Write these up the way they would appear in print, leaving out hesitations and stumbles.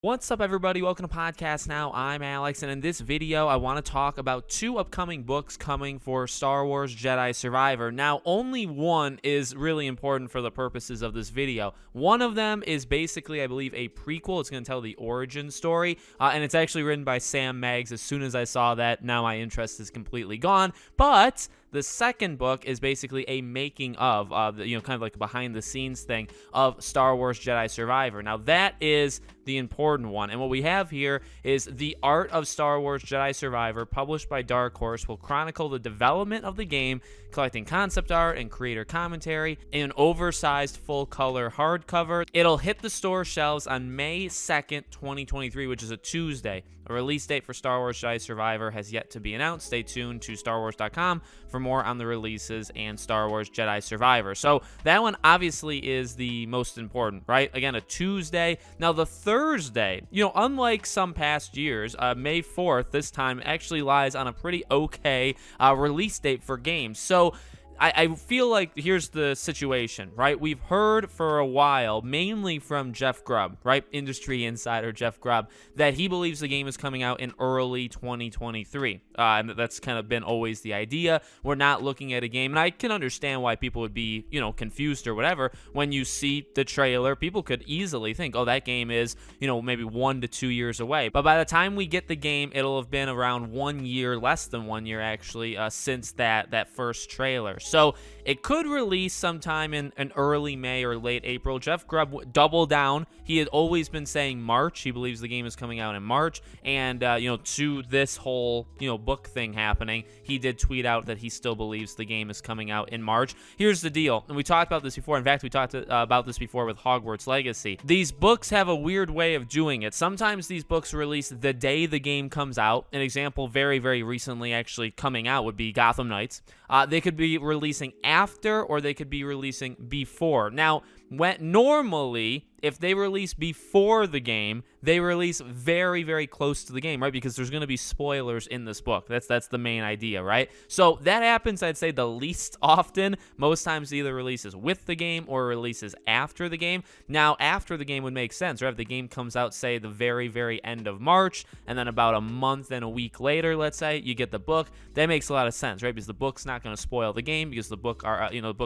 What's up, everybody? Welcome to Podcast Now. I'm Alex, and in this video, I want to talk about two upcoming books coming for Star Wars Jedi Survivor. Now, only one is really important for the purposes of this video. One of them is basically, I believe, a prequel. It's going to tell the origin story, and it's actually written by Sam Maggs. As soon as I saw that, now my interest is completely gone. But the second book is basically a making of, kind of like a behind-the-scenes thing of Star Wars Jedi Survivor. Now, that is the important one. And what we have here is The Art of Star Wars Jedi Survivor, published by Dark Horse, will chronicle the development of the game, collecting concept art and creator commentary in an oversized full-color hardcover. It'll hit the store shelves on May 2nd, 2023, which is a Tuesday. A release date for Star Wars Jedi Survivor has yet to be announced. Stay tuned to StarWars.com for more on the releases and Star Wars Jedi Survivor. So that one obviously is the most important, right? Again, a Tuesday. Now, the Thursday, unlike some past years, May 4th, this time actually lies on a pretty okay release date for games. So I feel like here's the situation, right? We've heard for a while, mainly from Jeff Grubb, right? Industry insider Jeff Grubb, that he believes the game is coming out in early 2023. And that's kind of been always the idea. We're not looking at a game, and I can understand why people would be, confused or whatever. When you see the trailer, people could easily think, oh, that game is, maybe 1 to 2 years away. But by the time we get the game, it'll have been around 1 year, less than 1 year actually, since that first trailer. So it could release sometime in early May or late April. Jeff Grubb doubled down. He had always been saying March. He believes the game is coming out in March. And, to this whole, book thing happening, he did tweet out that he still believes the game is coming out in March. Here's the deal. And we talked about this before. In fact, we talked about this before with Hogwarts Legacy. These books have a weird way of doing it. Sometimes these books release the day the game comes out. An example very, very recently actually coming out would be Gotham Knights. They could be releasing after, or they could be releasing before. Now, normally, if they release before the game, they release very, very close to the game, right? Because there's going to be spoilers in this book. That's the main idea, right? So that happens, I'd say, the least often. Most times, it either releases with the game or releases after the game. Now, after the game would make sense, right? If the game comes out, say, the very, very end of March, and then about a month and a week later, let's say, you get the book. That makes a lot of sense, right? Because the book's not going to spoil the game because the book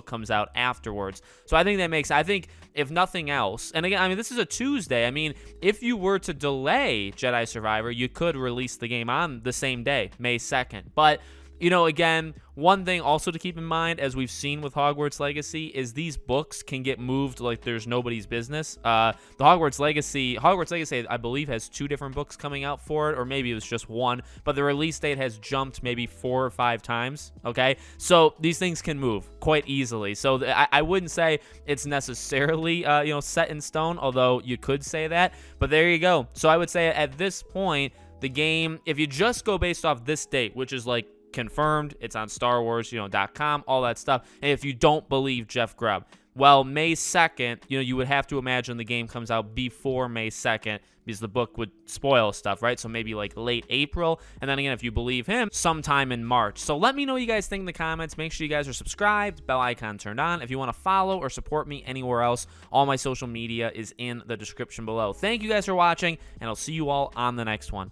comes out afterwards. So I think that makes. I think if nothing else, and again, I mean, this is a Tuesday. I mean, if you were to delay Jedi Survivor, you could release the game on the same day, May 2nd. But, again, one thing also to keep in mind, as we've seen with Hogwarts Legacy, is these books can get moved like there's nobody's business. The Hogwarts Legacy, I believe, has 2 different books coming out for it, or maybe it was just one, but the release date has jumped maybe 4 or 5 times, okay? So these things can move quite easily. So I wouldn't say it's necessarily, set in stone, although you could say that, but there you go. So I would say at this point, the game, if you just go based off this date, which is like confirmed, it's on StarWars.com, all that stuff. And if you don't believe Jeff Grubb, well, May 2nd, you would have to imagine the game comes out before May 2nd because the book would spoil stuff, right? So maybe like late April. And then again, if you believe him, sometime in March. So let me know what you guys think in the comments. Make sure you guys are subscribed, bell icon turned on. If you want to follow or support me anywhere else, all my social media is in the description below. Thank you guys for watching, and I'll see you all on the next one.